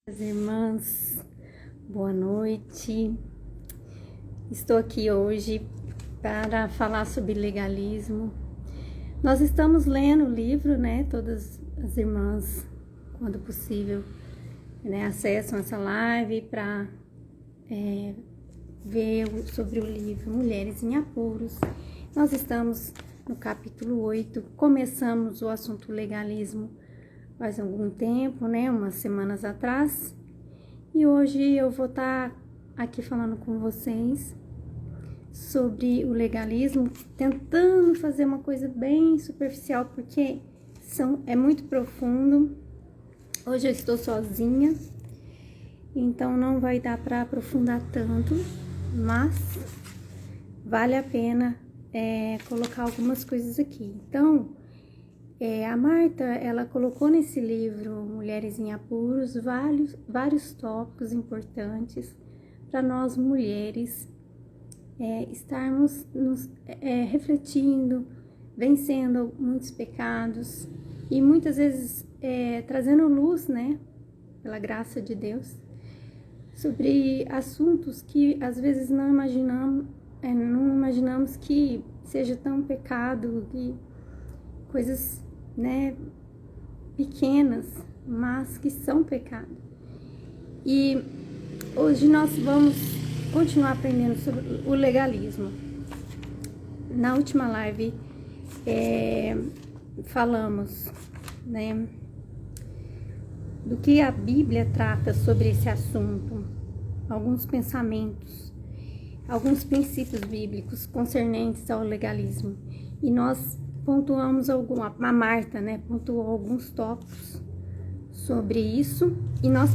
Minhas irmãs, boa noite. Estou aqui hoje para falar sobre legalismo. Nós estamos lendo o livro, né? Todas as irmãs, quando possível, acessam essa live para ver sobre o livro Mulheres em Apuros. Nós estamos no capítulo 8, começamos o assunto legalismo faz algum tempo, umas semanas atrás, e hoje eu vou estar aqui falando com vocês sobre o legalismo, tentando fazer uma coisa bem superficial, porque é muito profundo. Hoje eu estou sozinha, então não vai dar para aprofundar tanto, mas vale a pena colocar algumas coisas aqui. Então, a Marta, ela colocou nesse livro Mulheres em Apuros vários tópicos importantes para nós mulheres estarmos refletindo, vencendo muitos pecados e muitas vezes trazendo luz, pela graça de Deus, sobre assuntos que às vezes não imaginamos que seja tão pecado, que coisas pequenas, mas que são pecado. E hoje nós vamos continuar aprendendo sobre o legalismo. Na última live falamos do que a Bíblia trata sobre esse assunto, alguns pensamentos, alguns princípios bíblicos concernentes ao legalismo, e nós pontuamos a Marta, pontuou alguns tópicos sobre isso, e nós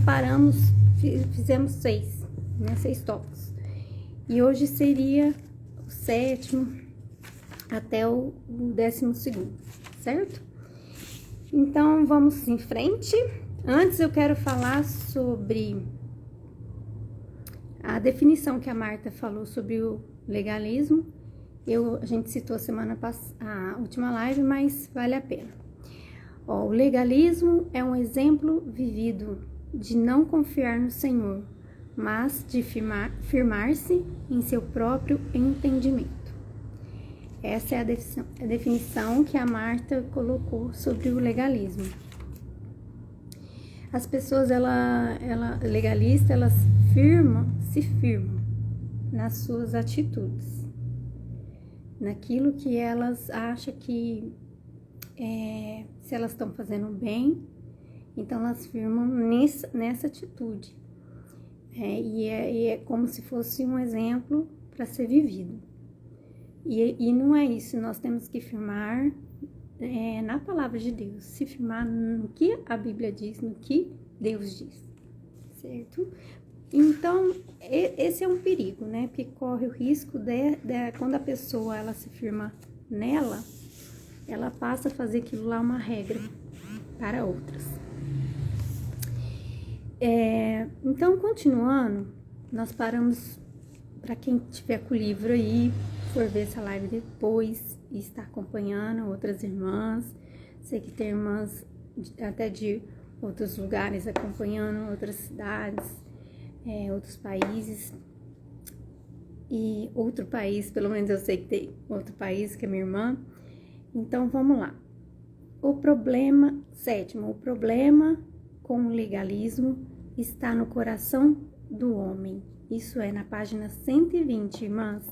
fizemos seis tópicos. E hoje seria o 7º até o 12º, certo? Então, vamos em frente. Antes eu quero falar sobre a definição que a Marta falou sobre o legalismo. A gente citou a última live, mas vale a pena. O legalismo é um exemplo vivido de não confiar no Senhor, mas de firmar-se em seu próprio entendimento. Essa é a definição que a Marta colocou sobre o legalismo. As pessoas legalistas, elas se firmam nas suas atitudes, naquilo que elas acham que se elas estão fazendo bem, então elas firmam nessa atitude. E é como se fosse um exemplo para ser vivido. E não é isso, nós temos que firmar na palavra de Deus, se firmar no que a Bíblia diz, no que Deus diz, certo? Então, esse é um perigo, porque corre o risco quando a pessoa ela se firma nela, ela passa a fazer aquilo lá uma regra para outras. Então, continuando, nós paramos, para quem tiver com o livro aí, for ver essa live depois e está acompanhando outras irmãs, sei que tem irmãs até de outros lugares acompanhando, outras cidades, outros países, e outro país, pelo menos eu sei que tem outro país que é minha irmã. Então vamos lá. O problema 7º, o problema com o legalismo está no coração do homem. Isso é na página 120, irmãs,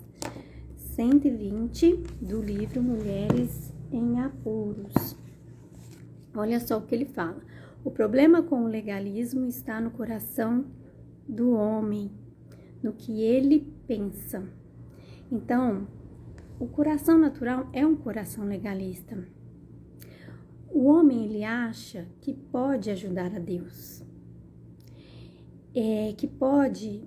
120 do livro Mulheres em Apuros. Olha só o que ele fala. O problema com o legalismo está no coração do homem, no que ele pensa. Então, o coração natural é um coração legalista. O homem, ele acha que pode ajudar a Deus, que pode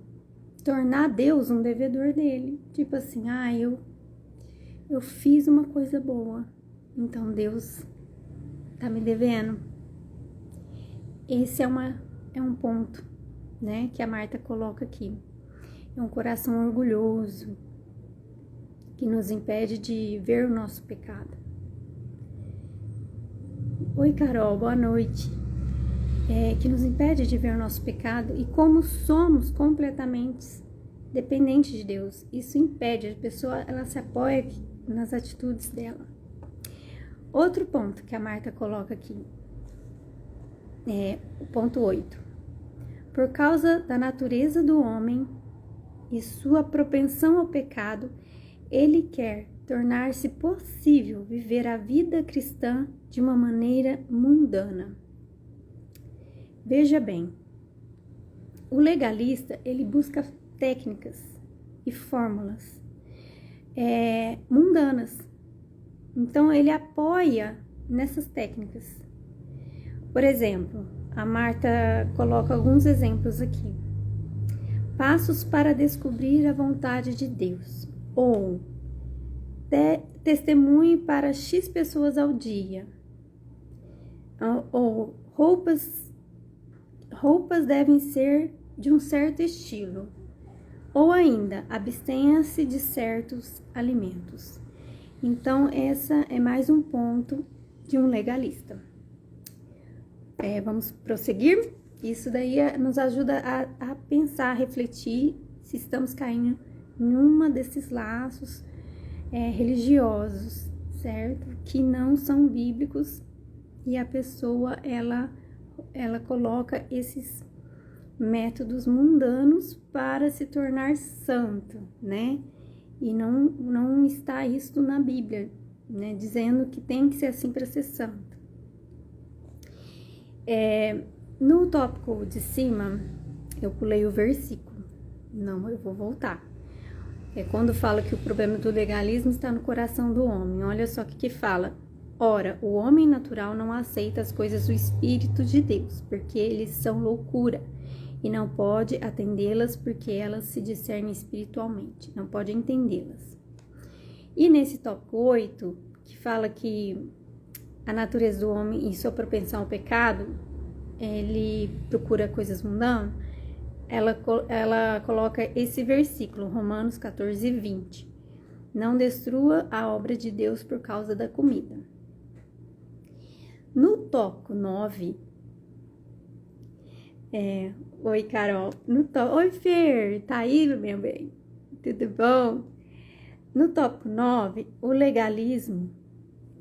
tornar Deus um devedor dele. Tipo assim, eu fiz uma coisa boa, então Deus tá me devendo. Esse é um ponto, que a Marta coloca aqui. É um coração orgulhoso que nos impede de ver o nosso pecado. Oi, Carol, boa noite. que nos impede de ver o nosso pecado e como somos completamente dependentes de Deus. Isso impede, a pessoa ela se apoia nas atitudes dela. Outro ponto que a Marta coloca aqui é o ponto 8. Por causa da natureza do homem e sua propensão ao pecado, ele quer tornar-se possível viver a vida cristã de uma maneira mundana. Veja bem, o legalista, ele busca técnicas e fórmulas mundanas. Então, ele apoia nessas técnicas. Por exemplo, a Marta coloca alguns exemplos aqui. Passos para descobrir a vontade de Deus. Ou testemunhe para X pessoas ao dia. Ou roupas devem ser de um certo estilo. Ou ainda, abstenha-se de certos alimentos. Então, essa é mais um ponto de um legalista. Vamos prosseguir? Isso daí nos ajuda a pensar, a refletir se estamos caindo em uma desses laços religiosos, certo? Que não são bíblicos e a pessoa, ela coloca esses métodos mundanos para se tornar santo, né? E não está isso na Bíblia, né? Dizendo que tem que ser assim para ser santo. No tópico de cima, eu pulei o versículo. Não, eu vou voltar. Quando fala que o problema do legalismo está no coração do homem. Olha só o que fala. Ora, o homem natural não aceita as coisas do Espírito de Deus, porque eles são loucura, e não pode atendê-las porque elas se discernem espiritualmente, não pode entendê-las. E nesse tópico 8, que fala que a natureza do homem e sua propensão ao pecado, ele procura coisas mundanas, ela coloca esse versículo, Romanos 14, 20. Não destrua a obra de Deus por causa da comida. No tópico 9, oi, Carol. Oi, Fer, tá aí, meu bem? Tudo bom? No tópico 9, o legalismo,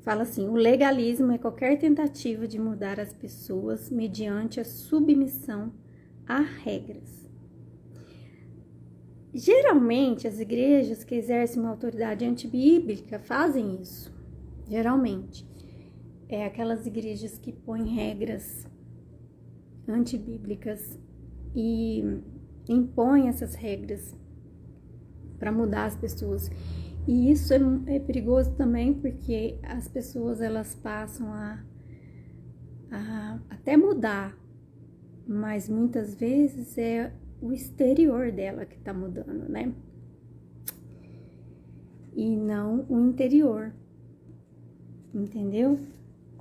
fala assim, o legalismo é qualquer tentativa de mudar as pessoas mediante a submissão a regras. Geralmente, as igrejas que exercem uma autoridade antibíblica fazem isso, geralmente. Aquelas igrejas que põem regras antibíblicas e impõem essas regras para mudar as pessoas. E isso é perigoso também, porque as pessoas elas passam a até mudar, mas muitas vezes é o exterior dela que está mudando, né? E não o interior, entendeu?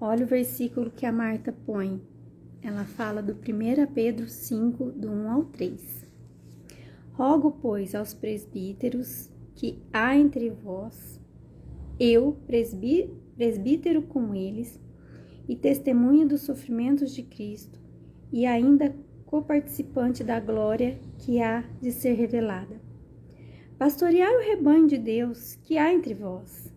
Olha o versículo que a Marta põe. Ela fala do 1 Pedro 5, do 1 ao 3. Rogo, pois, aos presbíteros que há entre vós, eu, presbítero com eles, e testemunha dos sofrimentos de Cristo, e ainda coparticipante da glória que há de ser revelada. Pastoreai o rebanho de Deus que há entre vós,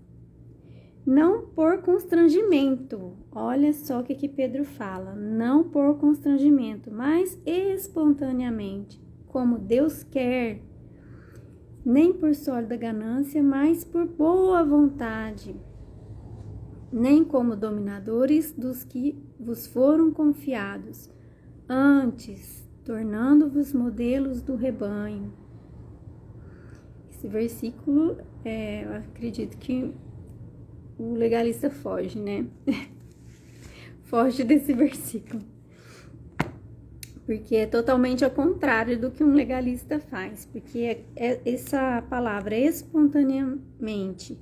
não por constrangimento. Olha só o que Pedro fala, não por constrangimento, mas espontaneamente, como Deus quer, nem por sólida ganância, mas por boa vontade, nem como dominadores dos que vos foram confiados, antes, tornando-vos modelos do rebanho. Esse versículo, eu acredito que o legalista foge, né? Foge desse versículo. Porque é totalmente ao contrário do que um legalista faz. Porque essa palavra espontaneamente,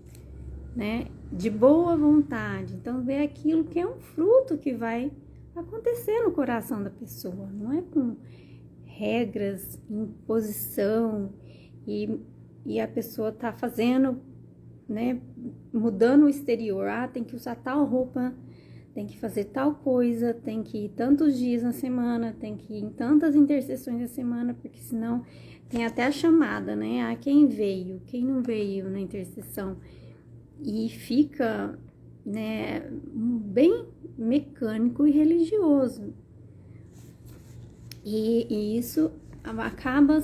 né? De boa vontade. Então, vê aquilo que é um fruto que vai acontecer no coração da pessoa. Não é com regras, imposição e a pessoa tá fazendo, né? Mudando o exterior. Tem que usar tal roupa tem que fazer tal coisa, tem que ir tantos dias na semana, tem que ir em tantas intercessões na semana, porque senão tem até a chamada, né? Ah, quem veio, quem não veio na intercessão. E fica, né, bem mecânico e religioso. E isso acaba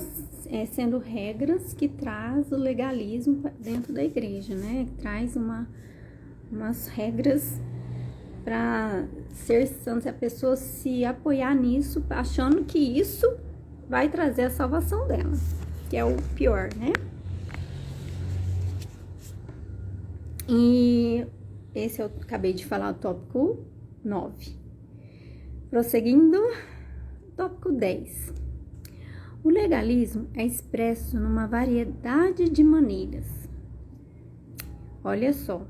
sendo regras que traz o legalismo dentro da igreja, né? Traz umas regras para ser santo, se a pessoa se apoiar nisso, achando que isso vai trazer a salvação dela, que é o pior, né? E esse eu acabei de falar, o tópico 9. Prosseguindo, tópico 10. O legalismo é expresso numa variedade de maneiras. Olha só.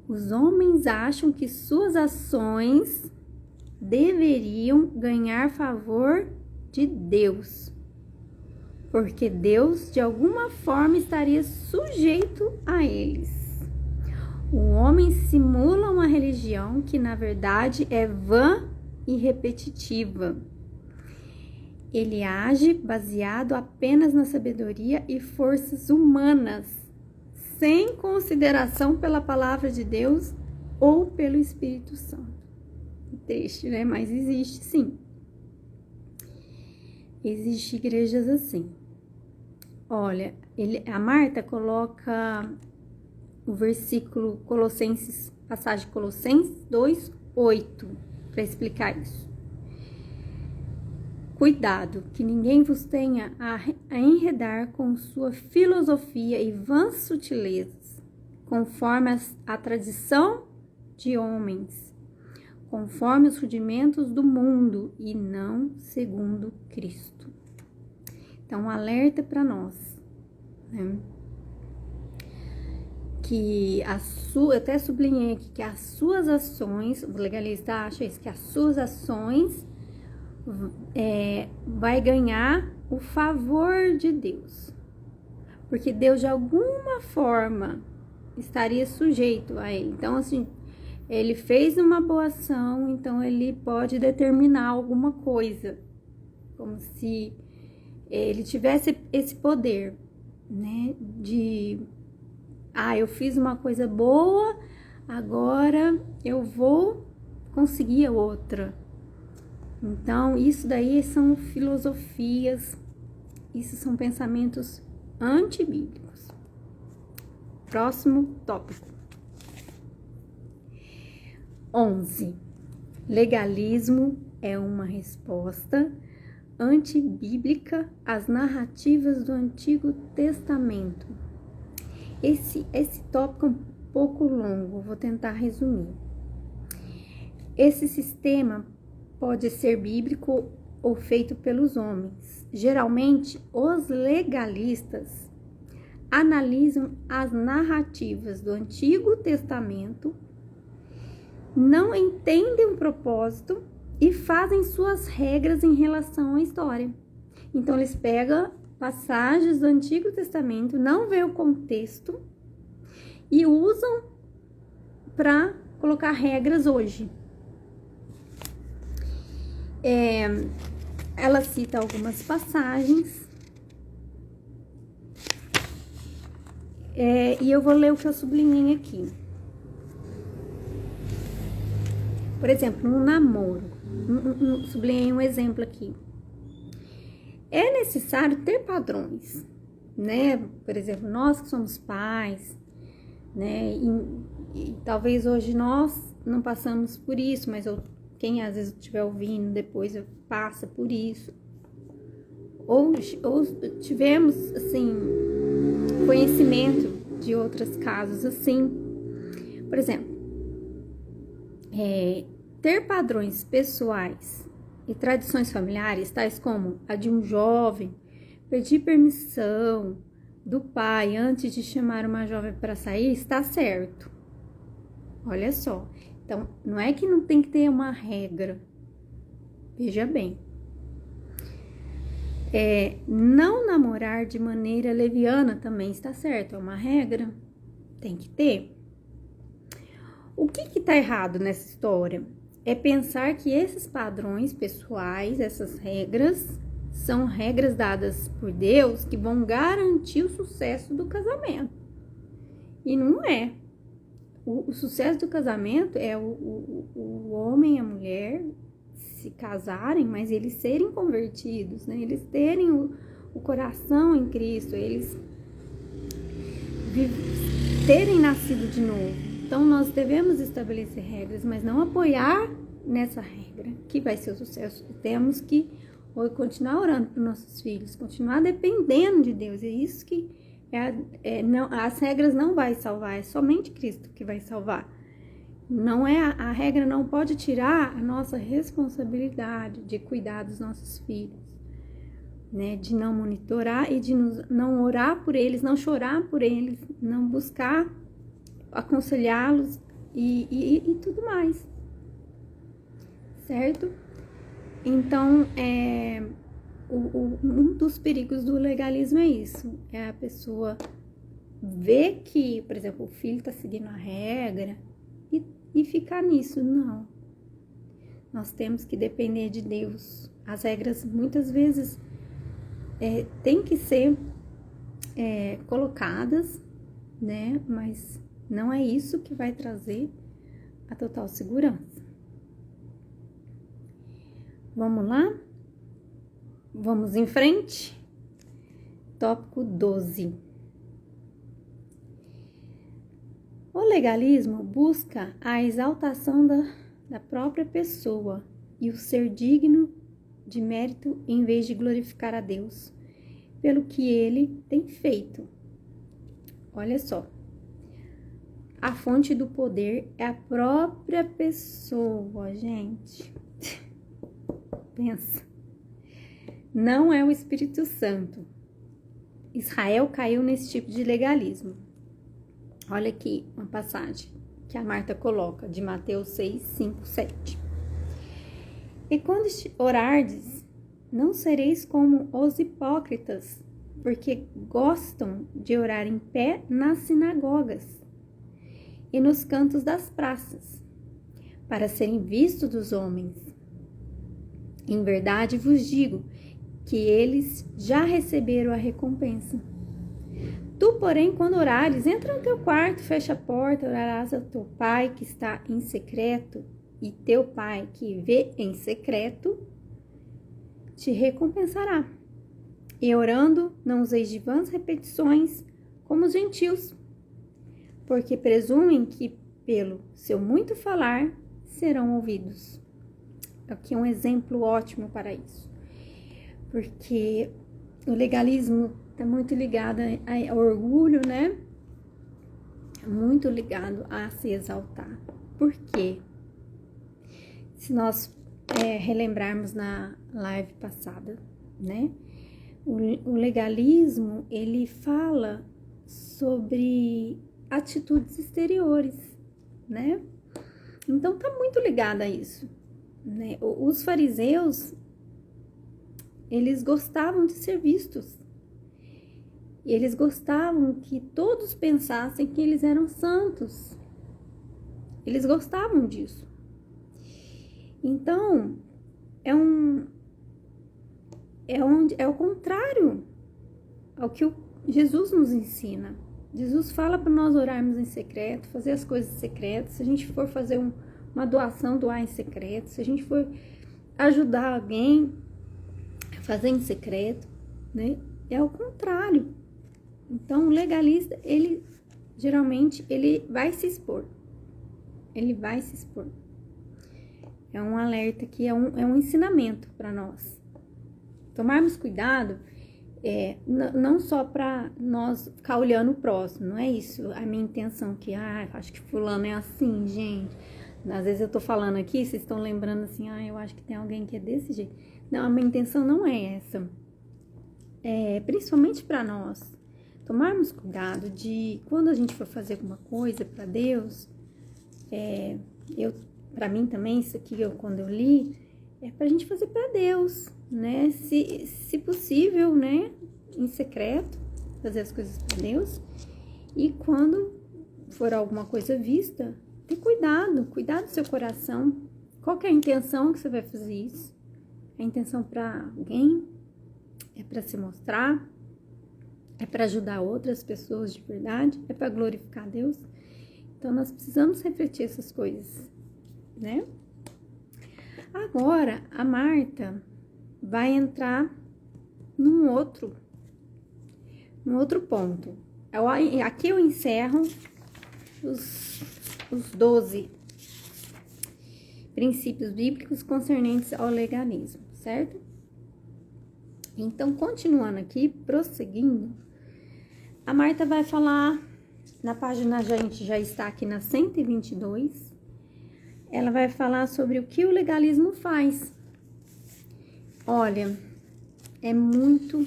Os homens acham que suas ações deveriam ganhar favor de Deus, porque Deus, de alguma forma, estaria sujeito a eles. O homem simula uma religião que, na verdade, é vã e repetitiva. Ele age baseado apenas na sabedoria e forças humanas, sem consideração pela palavra de Deus ou pelo Espírito Santo. Triste, né? Mas existe, sim. Existem igrejas assim. Olha, a Marta coloca o versículo Colossenses, passagem Colossenses 2:8, para explicar isso. Cuidado, que ninguém vos tenha a enredar com sua filosofia e vãs sutilezas, conforme a tradição de homens, conforme os rudimentos do mundo e não segundo Cristo. Então, um alerta para nós, né? Que eu até sublinhei aqui que as suas ações, o legalista acha isso, que as suas ações vai ganhar o favor de Deus, porque Deus de alguma forma estaria sujeito a ele. Então, assim, ele fez uma boa ação, então ele pode determinar alguma coisa, como se ele tivesse esse poder, né, eu fiz uma coisa boa, agora eu vou conseguir a outra. Então, isso daí são filosofias, isso são pensamentos antibíblicos. Próximo tópico. 11. Legalismo é uma resposta antibíblica às narrativas do Antigo Testamento. Esse tópico é um pouco longo, vou tentar resumir. Esse sistema pode ser bíblico ou feito pelos homens. Geralmente, os legalistas analisam as narrativas do Antigo Testamento, não entendem o propósito e fazem suas regras em relação à história. Então, eles pegam passagens do Antigo Testamento, não vê o contexto e usam para colocar regras hoje. Ela cita algumas passagens e eu vou ler o que eu sublinhei aqui. Por exemplo, no namoro, sublinhei um exemplo aqui. É necessário ter padrões, né? Por exemplo, nós que somos pais, né? E talvez hoje nós não passamos por isso, mas quem às vezes estiver ouvindo depois passa por isso. Ou tivemos, assim, conhecimento de outros casos assim. Por exemplo, ter padrões pessoais e tradições familiares, tais como a de um jovem pedir permissão do pai antes de chamar uma jovem para sair, está certo. Olha só. Então, não é que não tem que ter uma regra. Veja bem. Não namorar de maneira leviana também está certo. É uma regra. Tem que ter. O que está errado nessa história? É pensar que esses padrões pessoais, essas regras, são regras dadas por Deus que vão garantir o sucesso do casamento. E não é. O sucesso do casamento é o homem e a mulher se casarem, mas eles serem convertidos, né? Eles terem o coração em Cristo, eles terem nascido de novo. Então, nós devemos estabelecer regras, mas não apoiar nessa regra, que vai ser o sucesso. Temos que continuar orando para os nossos filhos, continuar dependendo de Deus. É isso que não, as regras não vai salvar, é somente Cristo que vai salvar. Não é a regra não pode tirar a nossa responsabilidade de cuidar dos nossos filhos, né? De não monitorar e de não orar por eles, não chorar por eles, não buscar aconselhá-los e tudo mais, certo? Então, um dos perigos do legalismo é isso, é a pessoa ver que, por exemplo, o filho está seguindo a regra e ficar nisso. Não, nós temos que depender de Deus. As regras muitas vezes têm que ser colocadas, né? Mas não é isso que vai trazer a total segurança. Vamos lá? Vamos em frente? Tópico 12. O legalismo busca a exaltação da própria pessoa e o ser digno de mérito em vez de glorificar a Deus pelo que ele tem feito. Olha só. A fonte do poder é a própria pessoa, gente. Pensa. Não é o Espírito Santo. Israel caiu nesse tipo de legalismo. Olha aqui uma passagem que a Marta coloca, de Mateus 6, 5, 7. E quando orardes, não sereis como os hipócritas, porque gostam de orar em pé nas sinagogas e nos cantos das praças, para serem vistos dos homens. Em verdade vos digo que eles já receberam a recompensa. Tu, porém, quando orares, entra no teu quarto, fecha a porta, orarás ao teu pai que está em secreto, e teu pai que vê em secreto te recompensará. E orando, não useis de vãs repetições como os gentios, porque presumem que pelo seu muito falar serão ouvidos. Aqui é um exemplo ótimo para isso, porque o legalismo está muito ligado ao orgulho, né? Muito ligado a se exaltar. Por quê? Se nós relembrarmos na live passada, né? O legalismo, ele fala sobre atitudes exteriores, né? Então, tá muito ligado a isso, né? Os fariseus, eles gostavam de ser vistos. E eles gostavam que todos pensassem que eles eram santos. Eles gostavam disso. Então, é o contrário ao que Jesus nos ensina. Jesus fala para nós orarmos em secreto, fazer as coisas secretas. Se a gente for fazer uma doação, doar em secreto. Se a gente for ajudar alguém, fazer em secreto, né? É o contrário. Então, o legalista, ele geralmente vai se expor. Ele vai se expor. É um alerta que é um ensinamento para nós. Tomarmos cuidado, não só para nós ficar olhando o próximo, não é isso a minha intenção, que acho que fulano é assim, gente. Às vezes eu tô falando aqui, vocês estão lembrando assim, eu acho que tem alguém que é desse jeito. Não, a minha intenção não é essa. Principalmente para nós, tomarmos cuidado de, quando a gente for fazer alguma coisa para Deus, para mim também, isso aqui, quando eu li, é pra gente fazer para Deus, né? Se possível, né? Em secreto, fazer as coisas para Deus. E quando for alguma coisa vista, ter cuidado do seu coração. Qual que é a intenção que você vai fazer isso? É a intenção para alguém? É para se mostrar? É para ajudar outras pessoas de verdade? É para glorificar Deus? Então, nós precisamos refletir essas coisas, né? Agora, a Marta vai entrar num outro ponto. Aqui eu encerro os 12 princípios bíblicos concernentes ao legalismo, certo? Então, continuando aqui, prosseguindo, a Marta vai falar, na página, a gente já está aqui na 122, ela vai falar sobre o que o legalismo faz. Olha, é muito,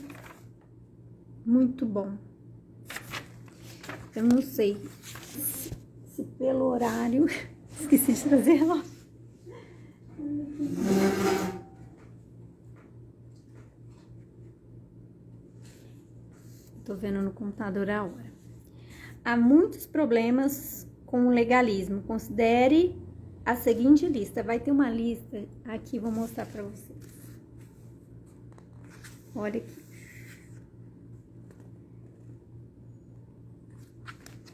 muito bom. Eu não sei se pelo horário, esqueci de trazer ela. Tô vendo no computador a hora. Há muitos problemas com o legalismo. Considere a seguinte lista. Vai ter uma lista aqui, vou mostrar para vocês. Olha aqui.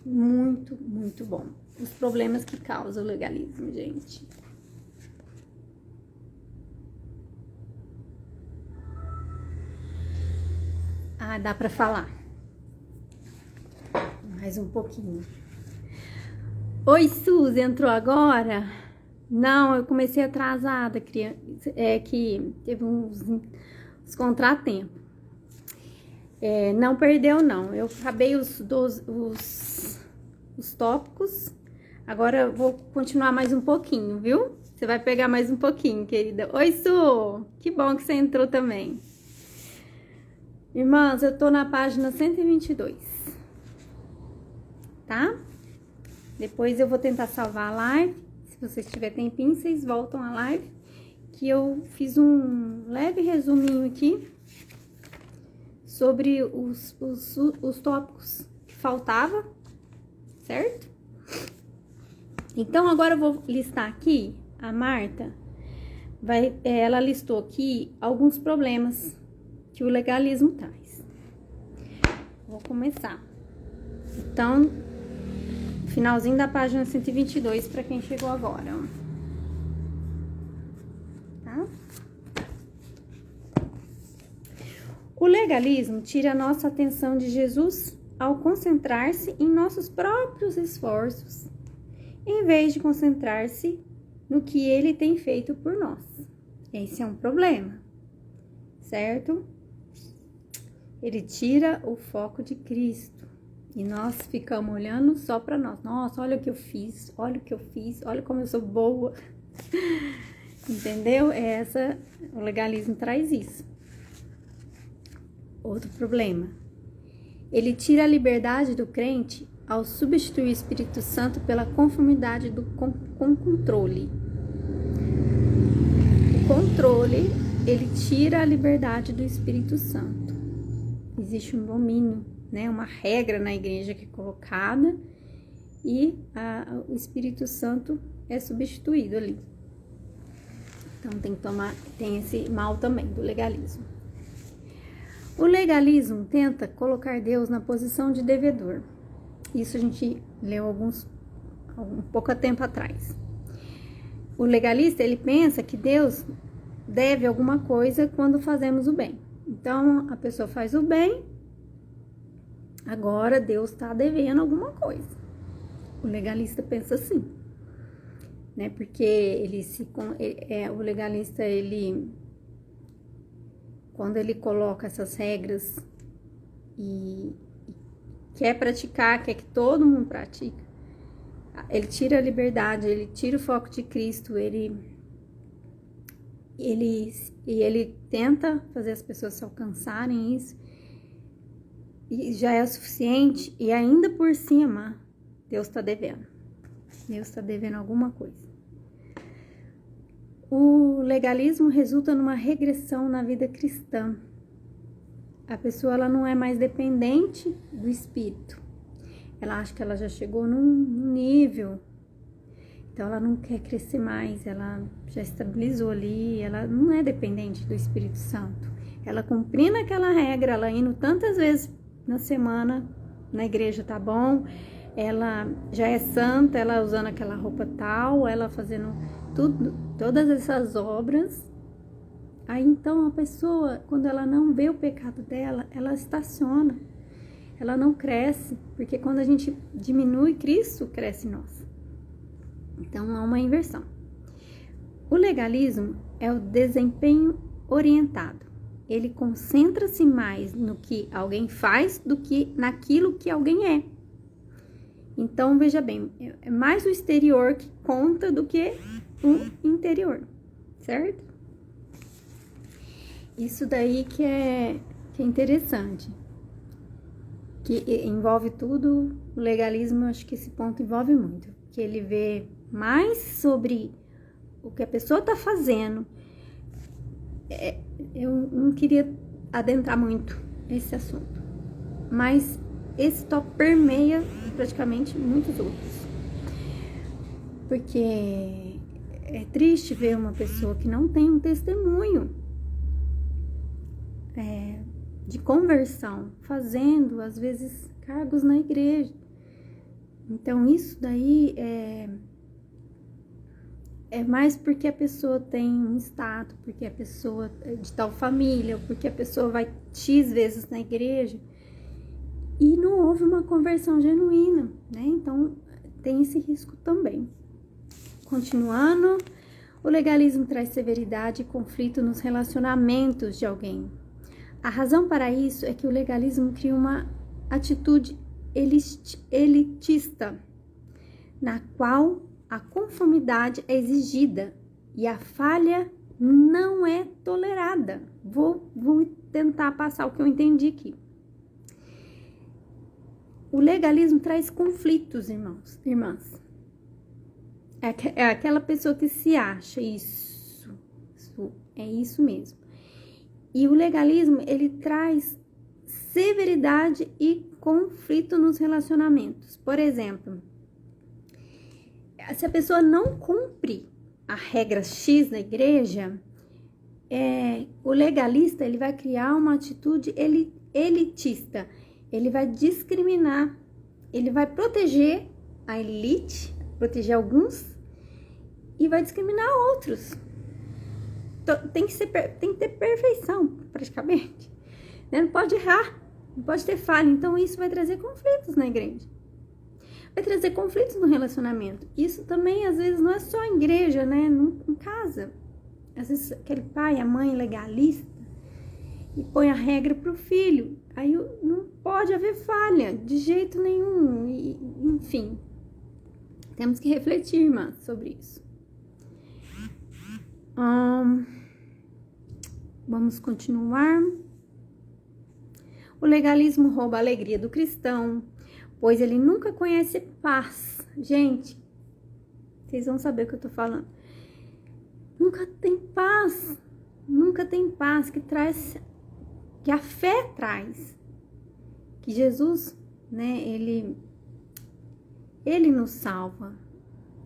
Muito, muito bom. Os problemas que causa o legalismo, gente. Ah, dá para falar. Mais um pouquinho. Oi, Suzy, entrou agora? Não, eu comecei atrasada, criança. É que teve uns contratempos. Não perdeu, não. Eu acabei os tópicos. Agora eu vou continuar mais um pouquinho, viu? Você vai pegar mais um pouquinho, querida. Oi, Su! Que bom que você entrou também. Irmãs, eu tô na página 122. Tá? Depois eu vou tentar salvar a live. Se vocês tiverem tempinho, vocês voltam à live. Que eu fiz um leve resuminho aqui sobre os tópicos que faltava, certo? Então, agora eu vou listar aqui, a Marta, ela listou aqui alguns problemas que o legalismo traz. Vou começar. Então, finalzinho da página 122 para quem chegou agora, ó. Tá? O legalismo tira a nossa atenção de Jesus ao concentrar-se em nossos próprios esforços, em vez de concentrar-se no que ele tem feito por nós. Esse é um problema, certo? Ele tira o foco de Cristo e nós ficamos olhando só para nós. Nossa, olha o que eu fiz, olha como eu sou boa. Entendeu? O legalismo traz isso. Outro problema. Ele tira a liberdade do crente ao substituir o Espírito Santo pela conformidade com controle. O controle, ele tira a liberdade do Espírito Santo. Existe um domínio, né? Uma regra na igreja que é colocada e o Espírito Santo é substituído ali. Então tem esse mal também do legalismo. O legalismo tenta colocar Deus na posição de devedor. Isso a gente leu um pouco tempo atrás. O legalista, ele pensa que Deus deve alguma coisa quando fazemos o bem. Então, a pessoa faz o bem, agora Deus está devendo alguma coisa. O legalista pensa assim, né? Porque o legalista, quando ele coloca essas regras e quer praticar, quer que todo mundo pratique, ele tira a liberdade, ele tira o foco de Cristo, ele tenta fazer as pessoas se alcançarem isso, e já é o suficiente, e ainda por cima, Deus está devendo. Deus está devendo alguma coisa. O legalismo resulta numa regressão na vida cristã. A pessoa, ela não é mais dependente do Espírito. Ela acha que ela já chegou num nível Então, ela não quer crescer mais, ela já estabilizou ali, ela não é dependente do Espírito Santo. Ela cumprindo aquela regra, ela indo tantas vezes na semana na igreja, tá bom? Ela já é santa, ela usando aquela roupa tal, ela fazendo tudo, todas essas obras. Aí, então, a pessoa, quando ela não vê o pecado dela, ela estaciona. Ela não cresce, porque quando a gente diminui, Cristo cresce em nós. Então, há uma inversão. O legalismo é o desempenho orientado. Ele concentra-se mais no que alguém faz do que naquilo que alguém é. Então, veja bem, é mais o exterior que conta do que o interior, certo? Isso daí que é interessante. Que envolve tudo, o legalismo, eu acho que esse ponto envolve muito. Que ele vê mais sobre o que a pessoa está fazendo. Eu não queria adentrar muito nesse assunto, mas esse tópico permeia praticamente muitos outros. Porque é triste ver uma pessoa que não tem um testemunho de conversão, fazendo, às vezes, cargos na igreja. Então, isso daí é mais porque a pessoa tem um status, porque a pessoa é de tal família, porque a pessoa vai X vezes na igreja e não houve uma conversão genuína, né? Então, tem esse risco também. Continuando, o legalismo traz severidade e conflito nos relacionamentos de alguém. A razão para isso é que o legalismo cria uma atitude elitista, na qual a conformidade é exigida e a falha não é tolerada. Vou tentar passar o que eu entendi aqui. O legalismo traz conflitos, irmãs. É aquela pessoa que se acha isso é isso mesmo. E o legalismo, ele traz severidade e conflito nos relacionamentos. Por exemplo, se a pessoa não cumpre a regra X na igreja, o legalista, ele vai criar uma atitude elitista. Ele vai discriminar, ele vai proteger a elite, proteger alguns e vai discriminar outros. Tem que ter perfeição, praticamente. Não pode errar, não pode ter falha. Então, isso vai trazer conflitos na igreja. Vai trazer conflitos no relacionamento. Isso também, às vezes, não é só em igreja, né? Em casa. Às vezes, aquele pai, a mãe legalista e põe a regra para o filho. Aí não pode haver falha, de jeito nenhum. Enfim, temos que refletir, irmã, sobre isso. Vamos continuar. O legalismo rouba a alegria do cristão, pois ele nunca conhece paz. Gente, vocês vão saber o que eu tô falando. Nunca tem paz que a fé traz. Que Jesus, né, ele nos salva.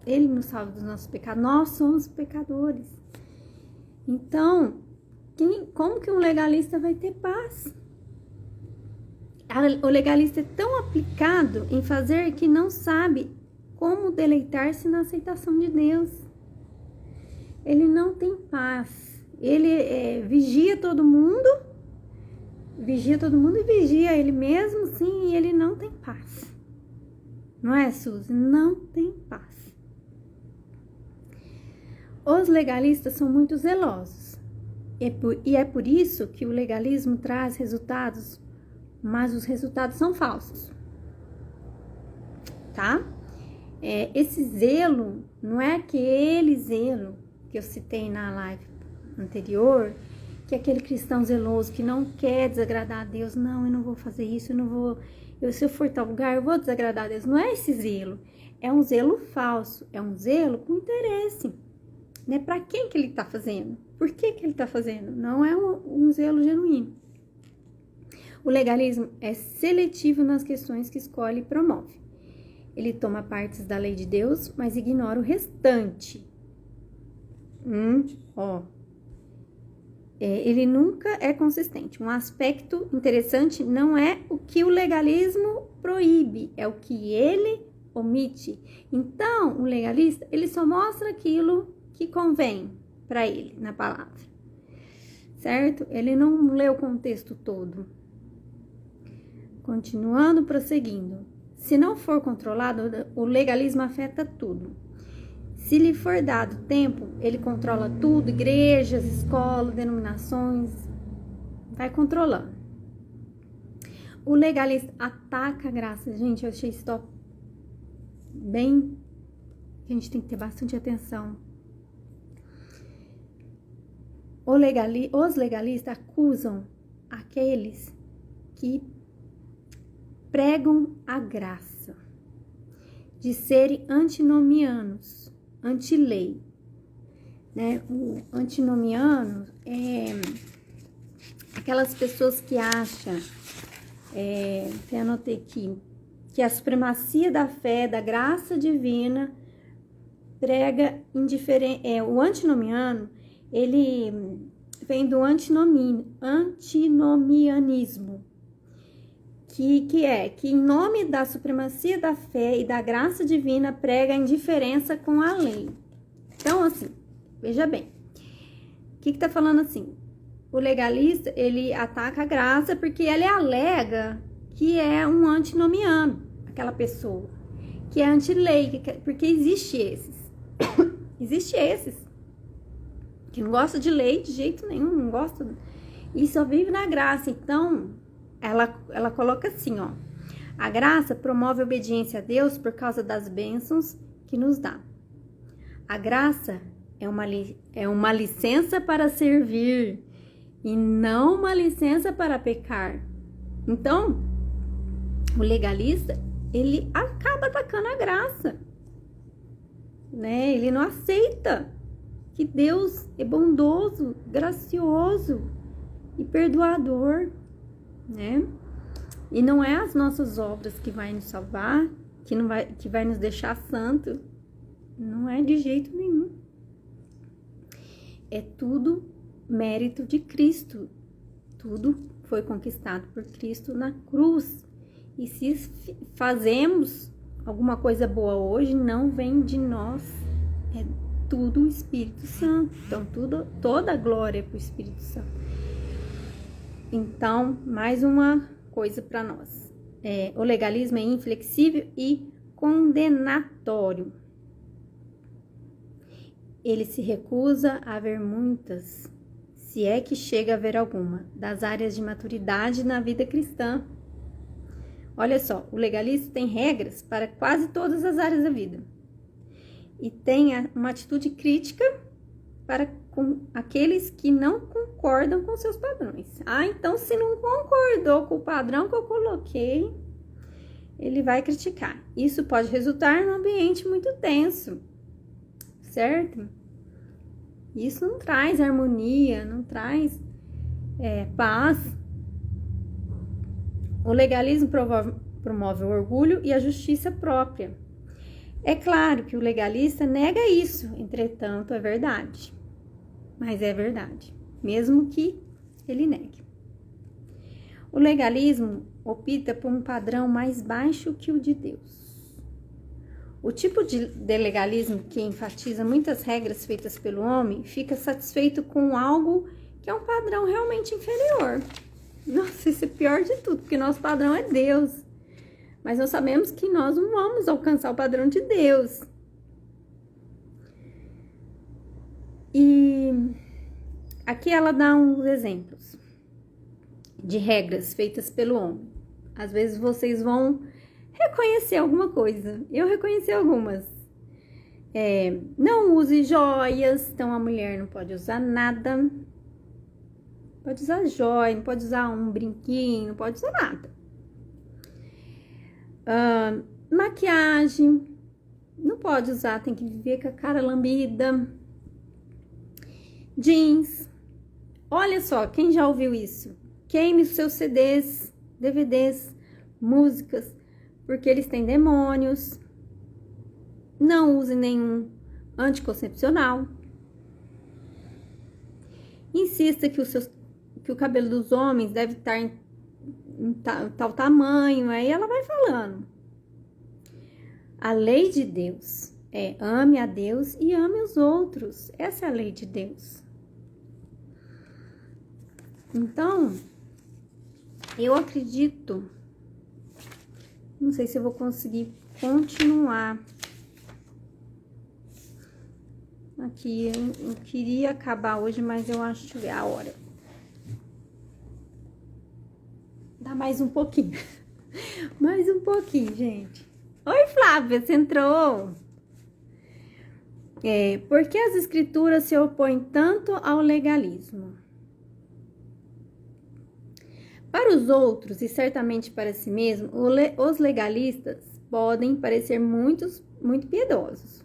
Ele nos salva dos nossos pecados. Nós somos pecadores. Então, como que um legalista vai ter paz? O legalista é tão aplicado em fazer que não sabe como deleitar-se na aceitação de Deus. Ele não tem paz. Ele vigia todo mundo e vigia ele mesmo, sim, e ele não tem paz. Não é, Suzy? Não tem paz. Os legalistas são muito zelosos. E é por isso que o legalismo traz resultados, mas os resultados são falsos. Tá? Esse zelo, não é aquele zelo que eu citei na live anterior, que é aquele cristão zeloso que não quer desagradar a Deus. Não, eu não vou fazer isso, se eu for tal lugar, eu vou desagradar a Deus. Não é esse zelo. É um zelo falso. É um zelo com interesse. Né? Para quem que ele está fazendo? Por que ele está fazendo? Não é um zelo genuíno. O legalismo é seletivo nas questões que escolhe e promove. Ele toma partes da lei de Deus, mas ignora o restante. Ele nunca é consistente. Um aspecto interessante não é o que o legalismo proíbe, é o que ele omite. Então, o legalista, ele só mostra aquilo que convém para ele na palavra, certo? Ele não lê o contexto todo. Continuando, prosseguindo. Se não for controlado, o legalismo afeta tudo. Se lhe for dado tempo, ele controla tudo, igrejas, escolas, denominações, vai controlando. O legalista ataca a graça. Gente, eu achei isso bem... A gente tem que ter bastante atenção. Os legalistas acusam aqueles que pregam a graça de serem antinomianos, anti-lei, né? O antinomiano é aquelas pessoas que acham, até anotei aqui, que a supremacia da fé, da graça divina, prega indiferente. O antinomiano, ele vem do antinomianismo, que em nome da supremacia da fé e da graça divina prega a indiferença com a lei. Então, assim, veja bem, o que tá falando assim? O legalista, ele ataca a graça porque ele alega que é um antinomiano, aquela pessoa, que é anti-lei, porque existe esses que não gosta de lei de jeito nenhum, não gosta, e só vive na graça. Então, ela coloca assim, ó: a graça promove a obediência a Deus por causa das bênçãos que nos dá. A graça é uma licença para servir e não uma licença para pecar. Então, o legalista, ele acaba atacando a graça, né? Ele não aceita que Deus é bondoso, gracioso e perdoador, né? E não é as nossas obras que vai nos salvar, que vai nos deixar santo. Não é de jeito nenhum. É tudo mérito de Cristo. Tudo foi conquistado por Cristo na cruz. E se fazemos alguma coisa boa hoje, não vem de nós, é tudo o Espírito Santo. Então, toda a glória é para o Espírito Santo. Então, mais uma coisa para nós. O legalismo é inflexível e condenatório. Ele se recusa a ver muitas, se é que chega a ver alguma, das áreas de maturidade na vida cristã. Olha só, o legalista tem regras para quase todas as áreas da vida. E tem uma atitude crítica para com aqueles que não concordam com seus padrões. Então se não concordou com o padrão que eu coloquei, ele vai criticar. Isso pode resultar num ambiente muito tenso, certo? Isso não traz harmonia, não traz paz. O legalismo promove o orgulho e a justiça própria. É claro que o legalista nega isso, entretanto, é verdade. Mas é verdade, mesmo que ele negue. O legalismo opta por um padrão mais baixo que o de Deus. O tipo de legalismo que enfatiza muitas regras feitas pelo homem fica satisfeito com algo que é um padrão realmente inferior. Nossa, isso é pior de tudo, porque nosso padrão é Deus. Mas nós sabemos que nós não vamos alcançar o padrão de Deus. E aqui ela dá uns exemplos de regras feitas pelo homem. Às vezes vocês vão reconhecer alguma coisa. Eu reconheci algumas. Não use joias. Então a mulher não pode usar nada. Pode usar joia, não pode usar um brinquinho, não pode usar nada. Maquiagem, não pode usar, tem que viver com a cara lambida. Jeans, olha só, quem já ouviu isso? Queime os seus CDs, DVDs, músicas, porque eles têm demônios, não use nenhum anticoncepcional. Insista que o cabelo dos homens deve estar em tal tamanho. Aí ela vai falando. A lei de Deus é ame a Deus e ame os outros. Essa é a lei de Deus. Então, eu acredito, não sei se eu vou conseguir continuar. Aqui, eu queria acabar hoje, mas eu acho que é a hora. Dá mais um pouquinho. Mais um pouquinho, gente. Oi, Flávia, você entrou? Por que as escrituras se opõem tanto ao legalismo? Para os outros, e certamente para si mesmo, os legalistas podem parecer muito piedosos.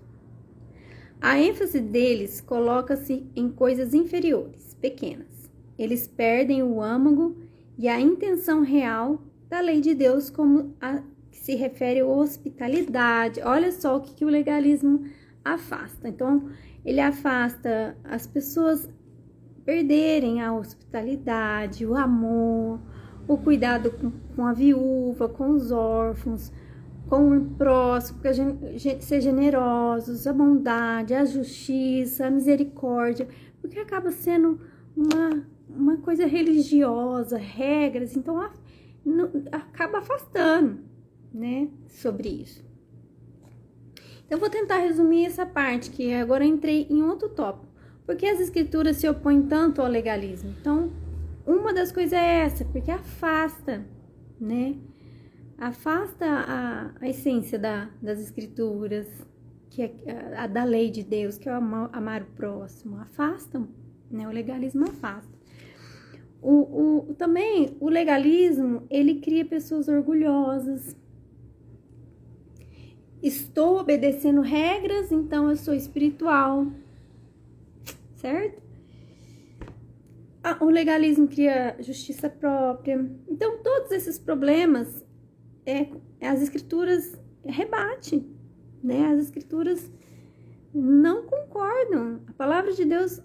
A ênfase deles coloca-se em coisas inferiores, pequenas. Eles perdem o âmago e a intenção real da lei de Deus, como a que se refere à hospitalidade. Olha só o que o legalismo afasta. Então, ele afasta as pessoas perderem a hospitalidade, o amor, o cuidado com a viúva, com os órfãos, com o próximo, ser generosos, a bondade, a justiça, a misericórdia, porque acaba sendo uma coisa religiosa, regras, então acaba afastando, né, sobre isso. Então, eu vou tentar resumir essa parte, que agora eu entrei em outro tópico. Por que as escrituras se opõem tanto ao legalismo? Então, uma das coisas é essa, porque afasta, né? Afasta a essência das escrituras, que é a da lei de Deus, que é amar o próximo. Afastam, né? O legalismo afasta. Também, o legalismo, ele cria pessoas orgulhosas. Estou obedecendo regras, então eu sou espiritual, certo? O legalismo cria justiça própria. Então, todos esses problemas, as escrituras rebatem, né? As escrituras não concordam. A palavra de Deus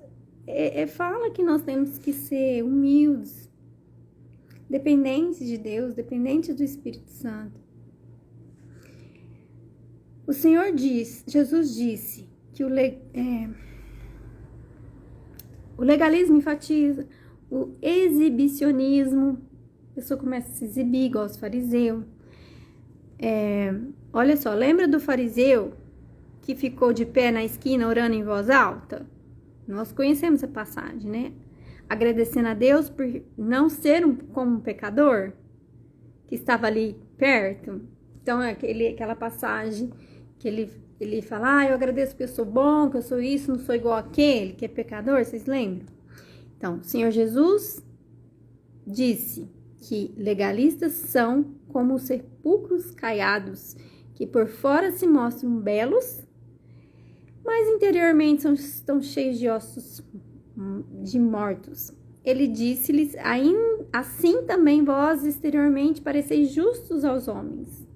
fala que nós temos que ser humildes, dependentes de Deus, dependentes do Espírito Santo. O Senhor Jesus disse que o legalismo enfatiza o exibicionismo. A pessoa começa a se exibir igual os fariseus. Olha só, lembra do fariseu que ficou de pé na esquina orando em voz alta? Nós conhecemos essa passagem, né? Agradecendo a Deus por não ser como um pecador que estava ali perto. Então, aquela passagem que ele fala, eu agradeço porque eu sou bom, que eu sou isso, não sou igual aquele que é pecador, vocês lembram? Então, o Senhor Jesus disse que legalistas são como sepulcros caiados, que por fora se mostram belos, mas interiormente estão cheios de ossos de mortos. Ele disse-lhes, assim também vós exteriormente pareceis justos aos homens,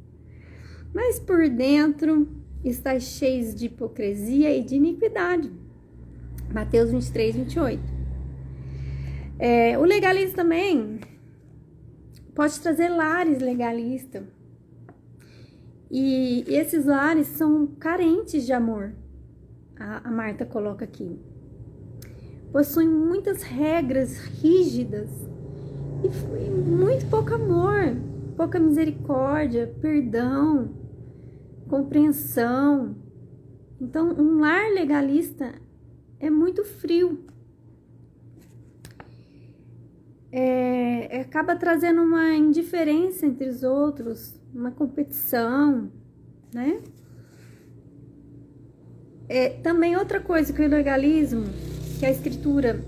mas por dentro estáis cheios de hipocrisia e de iniquidade. Mateus 23, 28. O legalismo também pode trazer lares legalistas. E esses lares são carentes de amor. A Marta coloca aqui. Possuem muitas regras rígidas e muito pouco amor, pouca misericórdia, perdão, compreensão. Então, um lar legalista é muito frio. Acaba trazendo uma indiferença entre os outros, uma competição, né? Também outra coisa que o legalismo, que a escritura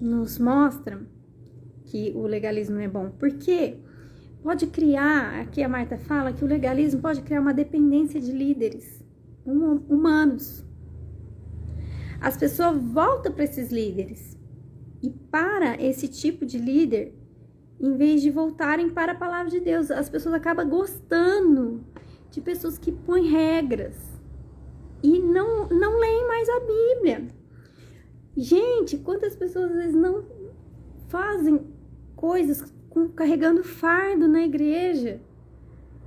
nos mostra, que o legalismo é bom, porque pode criar, aqui a Marta fala que o legalismo pode criar uma dependência de líderes humanos. As pessoas voltam para esses líderes e para esse tipo de líder, em vez de voltarem para a palavra de Deus, as pessoas acabam gostando de pessoas que põem regras, e não leem mais a Bíblia. Gente, quantas pessoas às vezes não fazem coisas carregando fardo na igreja,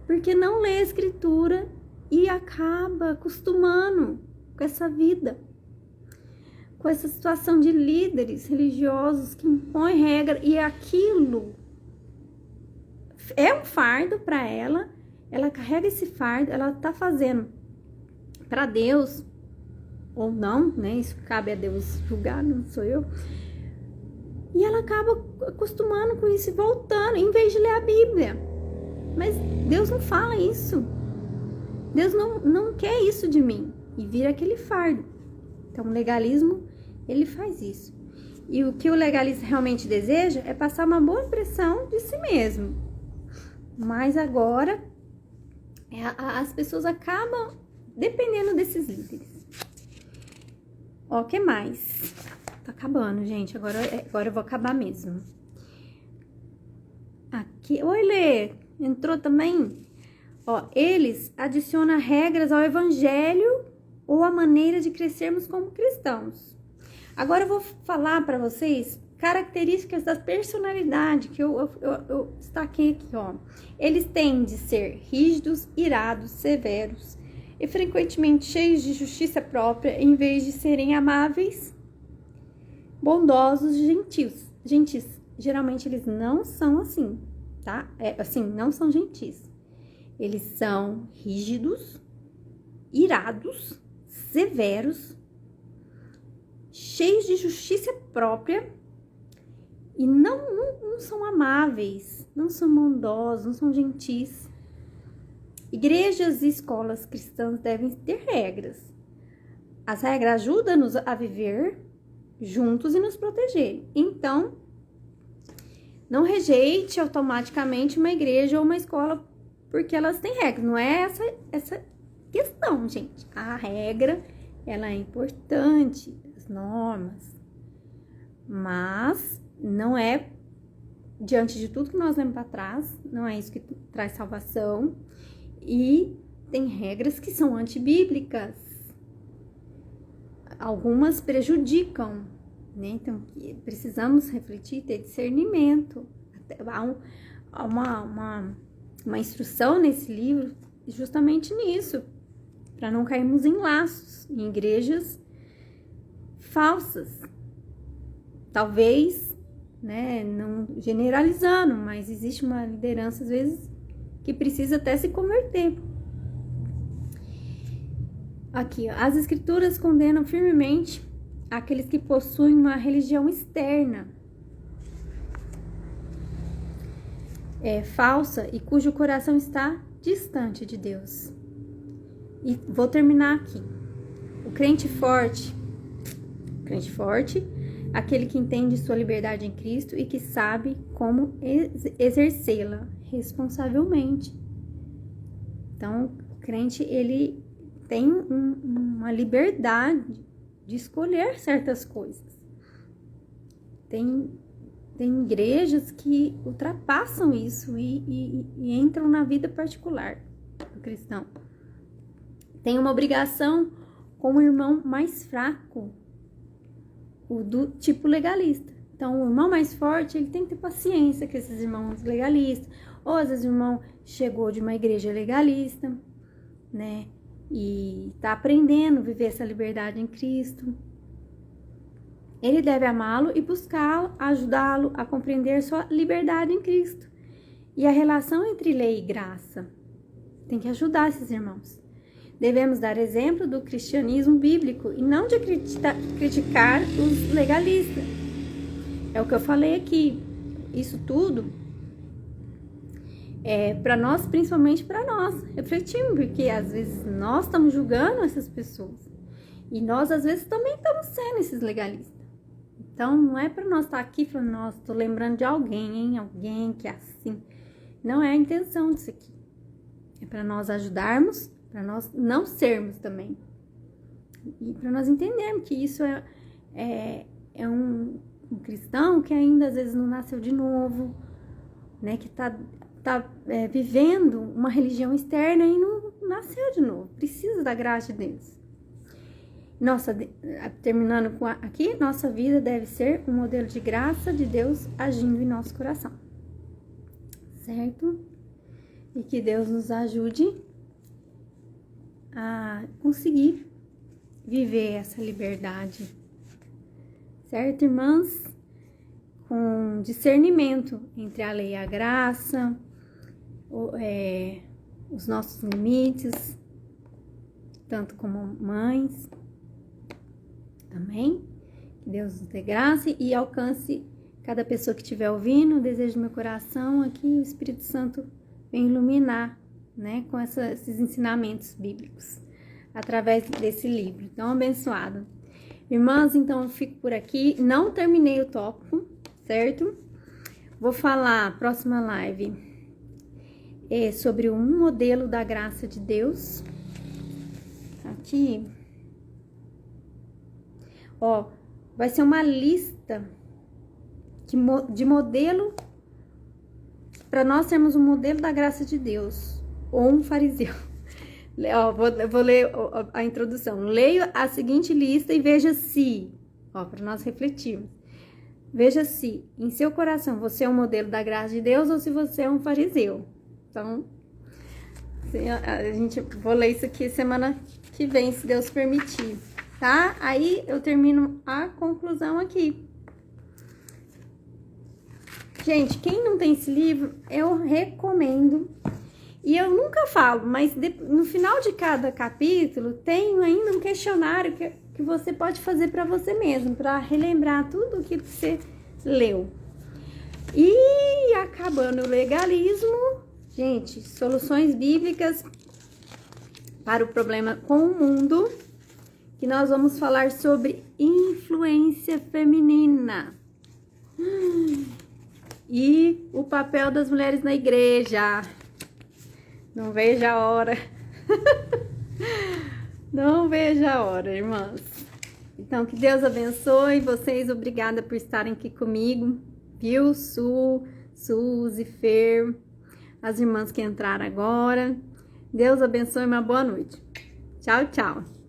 porque não lê a Escritura e acaba acostumando com essa vida, com essa situação de líderes religiosos que impõem regra, e aquilo é um fardo para ela. Ela carrega esse fardo, ela tá fazendo para Deus ou não, né? Isso cabe a Deus julgar, não sou eu. E ela acaba acostumando com isso e voltando, em vez de ler a Bíblia. Mas Deus não fala isso. Deus não quer isso de mim. E vira aquele fardo. Então, o legalismo, ele faz isso. E o que o legalista realmente deseja é passar uma boa impressão de si mesmo. Mas agora, as pessoas acabam dependendo desses líderes. Ó, o que mais? Tá acabando, gente. Agora eu vou acabar mesmo. Aqui. Oi, Lê. Entrou também? Ó, eles adicionam regras ao evangelho ou a maneira de crescermos como cristãos. Agora eu vou falar para vocês características da personalidade que eu destaquei aqui, ó. Eles tendem a ser rígidos, irados, severos e frequentemente cheios de justiça própria, em vez de serem amáveis, bondosos, gentis. Geralmente eles não são assim, tá? Não são gentis. Eles são rígidos, irados, severos, cheios de justiça própria e não são amáveis, não são bondosos, não são gentis. Igrejas e escolas cristãs devem ter regras. As regras ajudam-nos a viver juntos e nos proteger. Então, não rejeite automaticamente uma igreja ou uma escola porque elas têm regras. Não é essa questão, gente. A regra, ela é importante, as normas. Mas não é, diante de tudo que nós lemos para trás, não é isso que traz salvação. E tem regras que são antibíblicas. Algumas prejudicam, né? Então, precisamos refletir, ter discernimento. Há uma instrução nesse livro justamente nisso, para não cairmos em laços, em igrejas falsas. Talvez, né, não generalizando, mas existe uma liderança, às vezes, que precisa até se converter. Aqui, ó, as escrituras condenam firmemente aqueles que possuem uma religião externa, falsa e cujo coração está distante de Deus. E vou terminar aqui. O crente forte, aquele que entende sua liberdade em Cristo e que sabe como exercê-la responsavelmente. Então, o crente, ele tem uma liberdade de escolher certas coisas. Tem igrejas que ultrapassam isso e entram na vida particular do cristão. Tem uma obrigação com o irmão mais fraco, o do tipo legalista. Então, o irmão mais forte, ele tem que ter paciência com esses irmãos legalistas. Ou, às vezes, o irmão chegou de uma igreja legalista, né? E tá aprendendo a viver essa liberdade em Cristo. Ele deve amá-lo e buscá-lo, ajudá-lo a compreender sua liberdade em Cristo. E a relação entre lei e graça. Tem que ajudar esses irmãos. Devemos dar exemplo do cristianismo bíblico e não de criticar os legalistas. É o que eu falei aqui. Isso tudo é para nós, principalmente para nós, refletimos, porque às vezes nós estamos julgando essas pessoas. E nós, às vezes, também estamos sendo esses legalistas. Então, não é para nós estar aqui falando, nossa, estou lembrando de alguém, hein? Alguém que é assim. Não é a intenção disso aqui. É para nós ajudarmos, para nós não sermos também. E para nós entendermos que isso é um cristão que ainda às vezes não nasceu de novo, né? Que tá vivendo uma religião externa e não nasceu de novo. Precisa da graça de Deus. Terminando com aqui, nossa vida deve ser um modelo de graça de Deus agindo em nosso coração, certo? E que Deus nos ajude a conseguir viver essa liberdade, certo, irmãs? Com discernimento entre a lei e a graça, os nossos limites, tanto como mães. Amém? Que Deus nos dê graça e alcance cada pessoa que estiver ouvindo. O desejo do meu coração aqui, o Espírito Santo vem iluminar, né, com esses ensinamentos bíblicos, através desse livro tão abençoado. Irmãs, então eu fico por aqui. Não terminei o tópico, certo? Vou falar, próxima live, sobre um modelo da graça de Deus. Aqui... vai ser uma lista de modelo, para nós termos um modelo da graça de Deus, ou um fariseu. Vou ler a introdução. Leia a seguinte lista e veja se, para nós refletirmos. Veja se, em seu coração, você é um modelo da graça de Deus ou se você é um fariseu. Então, vou ler isso aqui semana que vem, se Deus permitir. Tá? Aí eu termino a conclusão aqui. Gente, quem não tem esse livro, eu recomendo. E eu nunca falo, mas no final de cada capítulo tem ainda um questionário que você pode fazer para você mesmo, para relembrar tudo o que você leu. E acabando o legalismo, gente, soluções bíblicas para o problema com o mundo, que nós vamos falar sobre influência feminina e o papel das mulheres na igreja. Não vejo a hora. Não vejo a hora, irmãs. Então, que Deus abençoe vocês. Obrigada por estarem aqui comigo. Viu? Suzy, Fer, as irmãs que entraram agora. Deus abençoe, uma boa noite. Tchau, tchau.